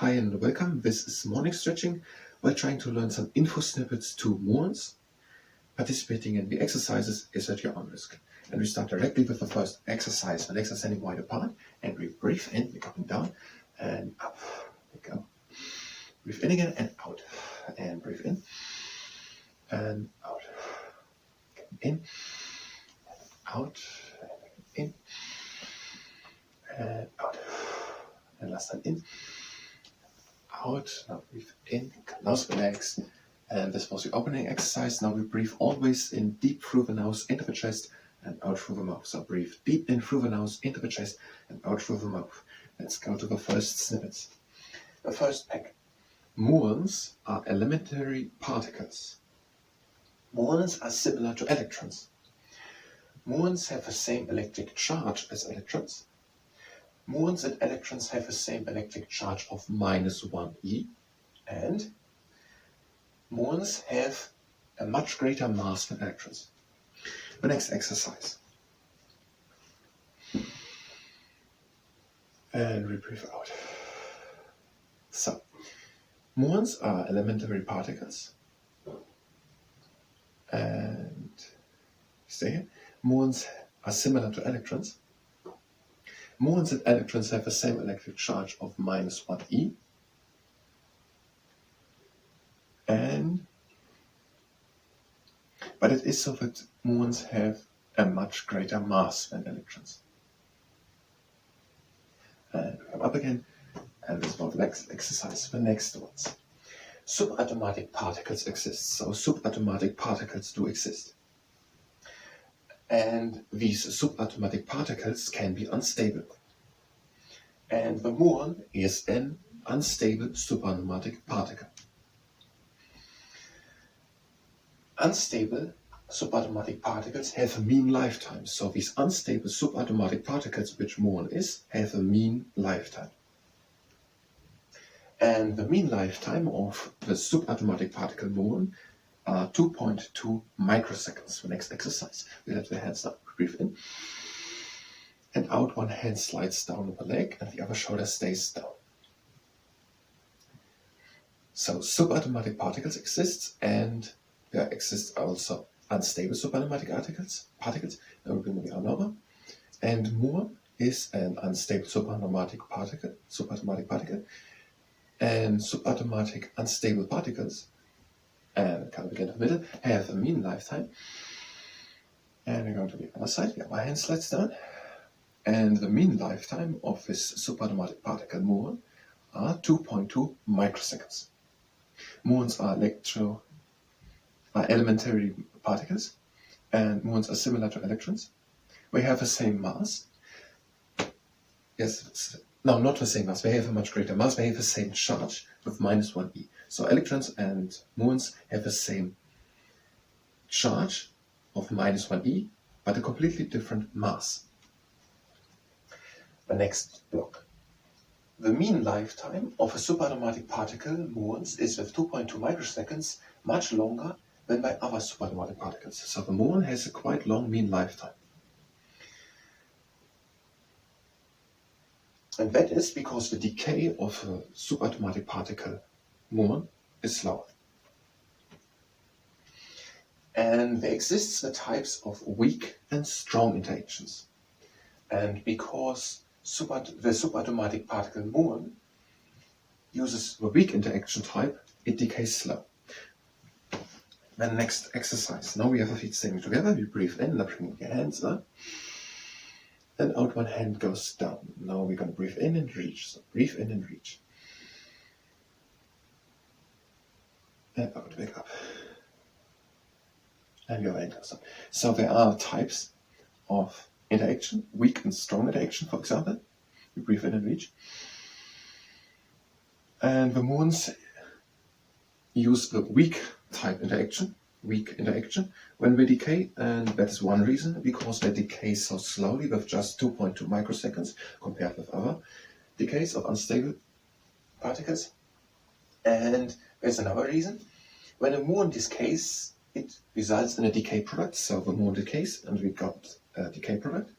Hi and welcome. This is morning stretching while trying to learn some info snippets to muons. Participating in the exercises is at your own risk. And we start directly with the first exercise. The legs are standing wide apart and we breathe in, we're coming down and up. We go. Breathe in again and out. And breathe in and out. In, out, in, and out. And last time in. Out, now breathe in, close the legs, and this was the opening exercise. Now we breathe always in deep through the nose into the chest and out through the mouth. So breathe deep in through the nose into the chest and out through the mouth. Let's go to the first snippets. The first pack. Muons are elementary particles. Muons are similar to electrons. Muons have the same electric charge as electrons. Muons and electrons have the same electric charge of -1e, and muons have a much greater mass than electrons. The next exercise. And we breathe out. So, muons are elementary particles. And stay here. Muons are similar to electrons. Muons and electrons have the same electric charge of -1e, but it is so that muons have a much greater mass than electrons. And we come up again, and this is the next exercise, the next ones. Subatomic particles exist, so subatomic particles do exist. And these subatomic particles can be unstable. And the muon is an unstable subatomic particle. Unstable subatomic particles have a mean lifetime. So these unstable subatomic particles, which muon is, have a mean lifetime. And the mean lifetime of the subatomic particle muon are 2.2 microseconds. The next exercise. We let the hands down. Breathe in. And out, one hand slides down the leg and the other shoulder stays down. So subatomic particles exist, and there exist also unstable subatomic particles. Now we bring the arm over. And muon is an unstable subatomic particle. And subatomic unstable particles, and kind of again in the middle, have a mean lifetime. And we're going to the other side. The other hand slides down. And the mean lifetime of this subatomic particle muon are 2.2 microseconds. Muons are elementary particles, and muons are similar to electrons. They have the same mass. No, not the same mass. They have a much greater mass. They have the same charge with -1e. So electrons and muons have the same charge of -1e, but a completely different mass. The next block. The mean lifetime of a subatomic particle, muons, is with 2.2 microseconds, much longer than by other subatomic particles. So the muon has a quite long mean lifetime. And that is because the decay of a subatomic particle, muon, is slower. And there exists the types of weak and strong interactions. And because the subatomic particle muon uses the weak interaction type, it decays slow. Then next exercise. Now we have our feet standing together. We breathe in, now bring your hands up. And out, one hand goes down. Now we're going to breathe in and reach. So breathe in and reach. And out, back up. And your hand goes up. So there are types of interaction, weak and strong interaction, for example. We breathe in and reach. And the muons use the weak interaction when they decay, and that is one reason, because they decay so slowly with just 2.2 microseconds compared with other decays of unstable particles. And there's another reason. When a muon decays, it results in a decay product. So the muon decays and we got a decay product.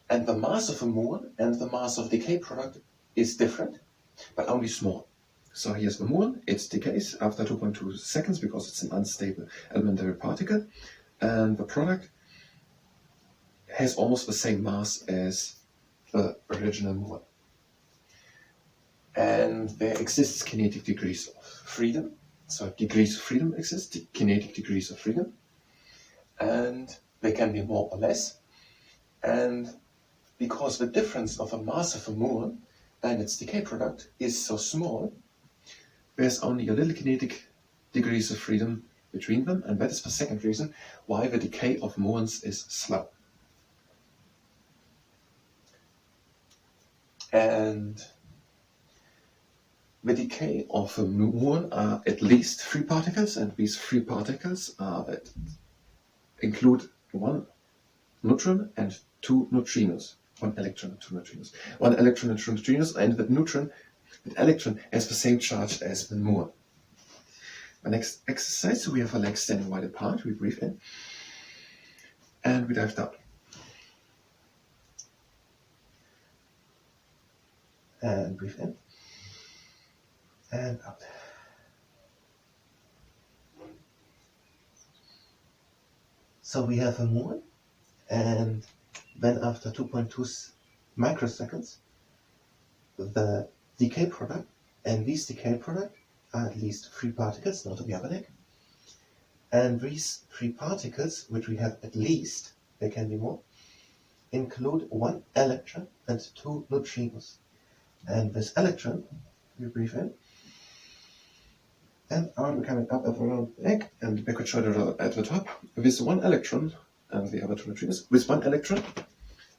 And the mass of a muon and the mass of decay product is different. but only small. So here's the muon, it decays after 2.2 seconds because it's an unstable elementary particle, and the product has almost the same mass as the original muon. And there exists kinetic degrees of freedom. So degrees of freedom exist, kinetic degrees of freedom, and they can be more or less. And because the difference of the mass of a muon and its decay product is so small, there's only a little kinetic degrees of freedom between them, and that is the second reason why the decay of muons is slow. And the decay of a muon are at least 3 particles, and these 3 particles are that include 1 neutron and 2 neutrinos. 1 electron and 2 neutrinos. 1 electron and 2 neutrinos, and the electron has the same charge as the muon. The next exercise, so we have our legs standing wide apart, we breathe in, and we dive down. And breathe in, and out. So we have a muon, and then after 2.2 microseconds, the decay product, and these decay product are at least 3 particles, not the other leg. And these 3 particles, which we have at least, there can be more, include 1 electron and 2 neutrinos. And this electron, we breathe in, and out, we're coming up at the round leg, and backward shoulder at the top, with 1 electron, and the other 2 neutrinos, with 1 electron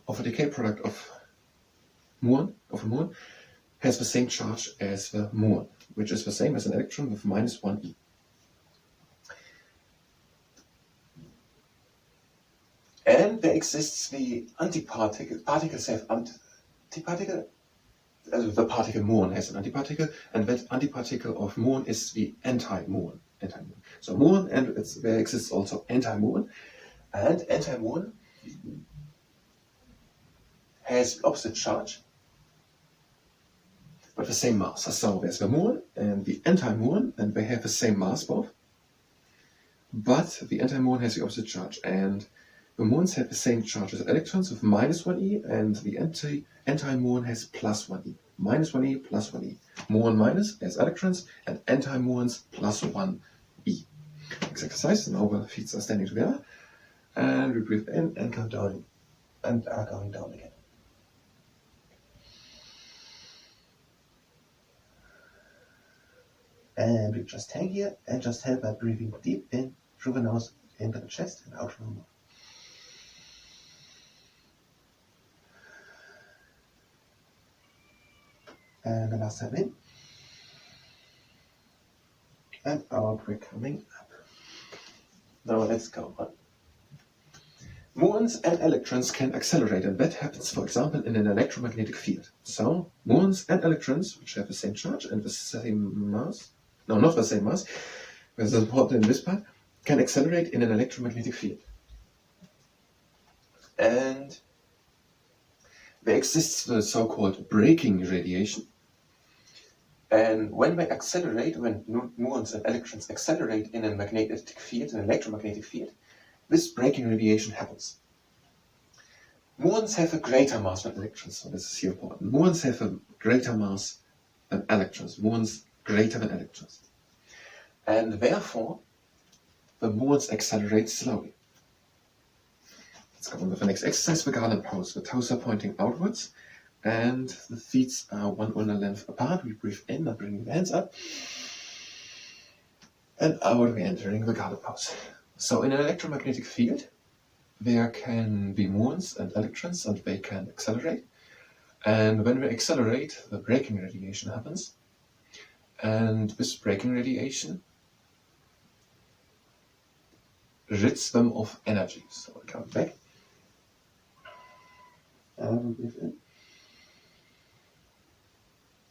of a decay product of a muon, has the same charge as the muon, which is the same as an electron with minus 1e. And there exists the antiparticle. Particles have antiparticle. The particle muon has an antiparticle, and that antiparticle of muon is the anti-muon. So muon, and there exists also anti-muon, and anti-muon has the opposite charge, but the same mass. So there's the muon and the anti-muon, and they have the same mass both, but the anti-muon has the opposite charge, and the muons have the same charge as electrons with minus 1e, and the anti-muon has plus 1e. Minus 1e plus 1e. Muon minus as electrons, and anti-muons plus 1e. Next exercise, now the feet are standing together, and we breathe in and come down, and are going down again. And we just hang here and just help by breathing deep in through the nose, into the chest, and out through the mouth. And the last time in, and out, we're coming up. Now let's go on. Muons and electrons can accelerate, and that happens, for example, in an electromagnetic field. So, muons and electrons, which have the same charge and the same mass, no, not the same mass, but it's important in this part, can accelerate in an electromagnetic field. And there exists the so-called braking radiation. And when they accelerate, when muons and electrons accelerate in a magnetic field, an electromagnetic field, this braking radiation happens. Muons have a greater mass than electrons, so this is here important. Muons have a greater mass than electrons. Muons greater than electrons. And therefore, the muons accelerate slowly. Let's go on with the next exercise, the garland pose. The toes are pointing outwards, and the feet are 1 ulnar length apart. We breathe in and bring the hands up, and out we're entering the garland pose. So in an electromagnetic field, there can be muons and electrons, and they can accelerate. And when we accelerate, the braking radiation happens. And this braking radiation rids them of energy. So we come back. And we breathe in.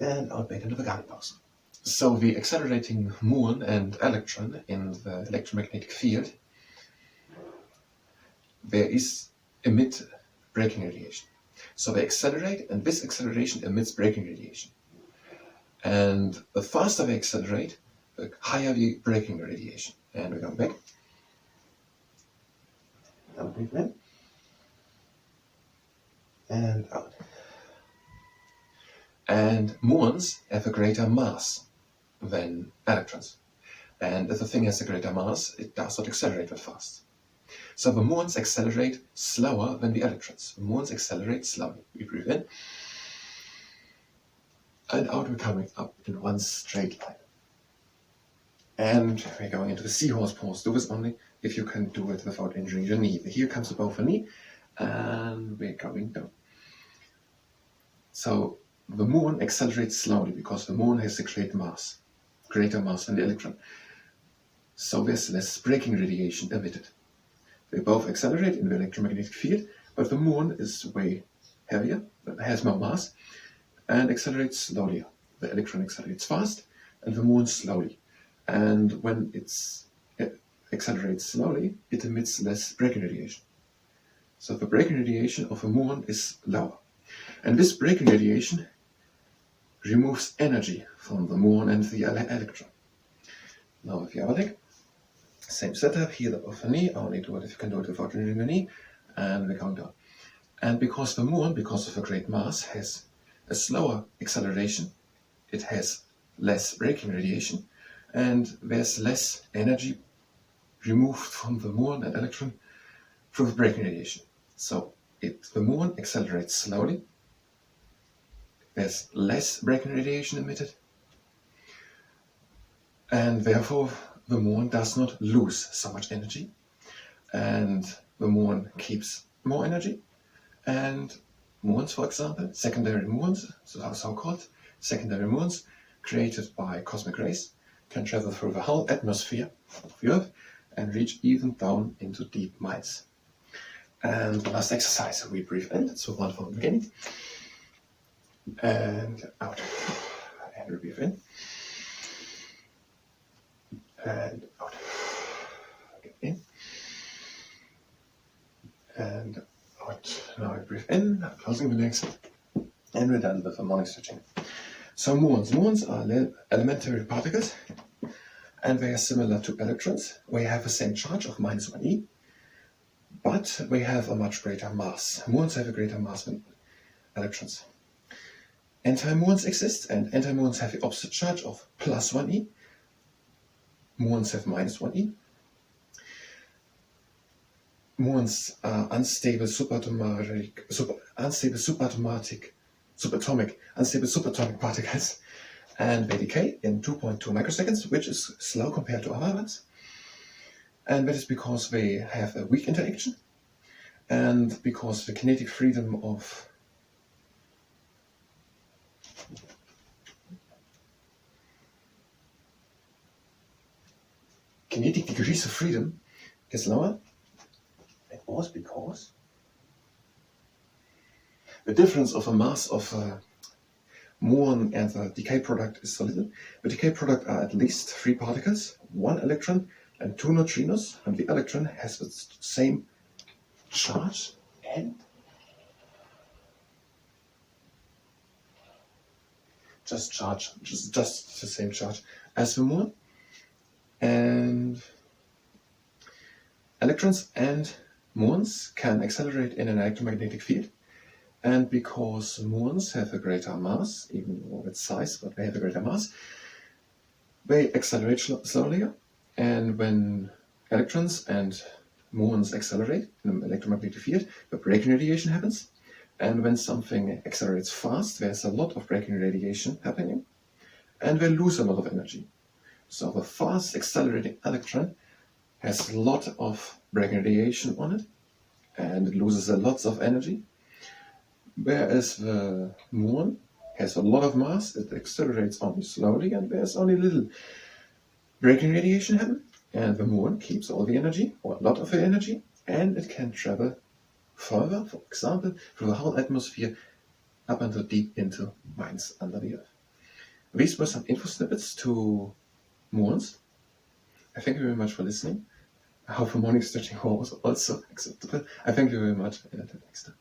And out back into the garland pose. So the accelerating muon and electron in the electromagnetic field, there is emit braking radiation. So they accelerate, and this acceleration emits braking radiation. And the faster we accelerate, the higher we breaking radiation. And we're going back. Now breathe in. And out. And muons have a greater mass than electrons. And if the thing has a greater mass, it does not accelerate that fast. So the muons accelerate slower than the electrons. The muons accelerate slowly. We breathe in. And out we're coming up in one straight line. And we're going into the seahorse pose. Do this only if you can do it without injuring your knee. Here comes above the knee, and we're going down. So the muon accelerates slowly because the muon has a greater mass than the electron. So there's less breaking radiation emitted. They both accelerate in the electromagnetic field, but the muon is way heavier, has more mass, and accelerates slowly. The electron accelerates fast, and the muon slowly. And when it accelerates slowly, it emits less breaking radiation. So the breaking radiation of a muon is lower. And this breaking radiation removes energy from the muon and the electron. Now with the other leg, same setup, heel above the knee, only do it if you can do it without injuring the knee, and we count down. And because the muon, because of a great mass, has a slower acceleration, it has less breaking radiation, and there's less energy removed from the muon and electron through the breaking radiation. So the muon accelerates slowly, there's less breaking radiation emitted, and therefore the muon does not lose so much energy, and the muon keeps more energy. And muons, for example, secondary muons, so-called secondary muons, created by cosmic rays, can travel through the whole atmosphere of the Earth and reach even down into deep mines. And the last exercise, we breathe in, so one from the beginning, and out, and we breathe in, and out, again in, and out. Now we breathe in, closing the legs, and we're done with the morning stretching. So muons are elementary particles, and they are similar to electrons. We have the same charge of -1e, but we have a much greater mass. Muons have a greater mass than electrons. Antimuons exist, and antimuons have the opposite charge of +1e. Muons have -1e. Muons are unstable subatomic particles, and they decay in 2.2 microseconds, which is slow compared to other ones. And that is because they have a weak interaction, and because the kinetic freedom of kinetic degrees of freedom is lower. It was because the difference of a mass of a muon and the decay product is so little. The decay product are at least 3 particles, 1 electron and 2 neutrinos, and the electron has the same charge and just the same charge as the muon. And electrons and muons can accelerate in an electromagnetic field, and because muons have a greater mass, even though its size, but they have a greater mass, they accelerate slowly. And when electrons and muons accelerate in an electromagnetic field, the breaking radiation happens. And when something accelerates fast, there's a lot of breaking radiation happening, and they lose a lot of energy. So the fast accelerating electron has a lot of breaking radiation on it, and it loses a lot of energy. Whereas the muon has a lot of mass, it accelerates only slowly, and there's only little breaking radiation happen, and the muon keeps all the energy, or a lot of the energy, and it can travel further, for example, through the whole atmosphere, up until deep into mines under the Earth. These were some info snippets to muons. I thank you very much for listening. I hope the morning stretching was also acceptable. I thank you very much, and until next time.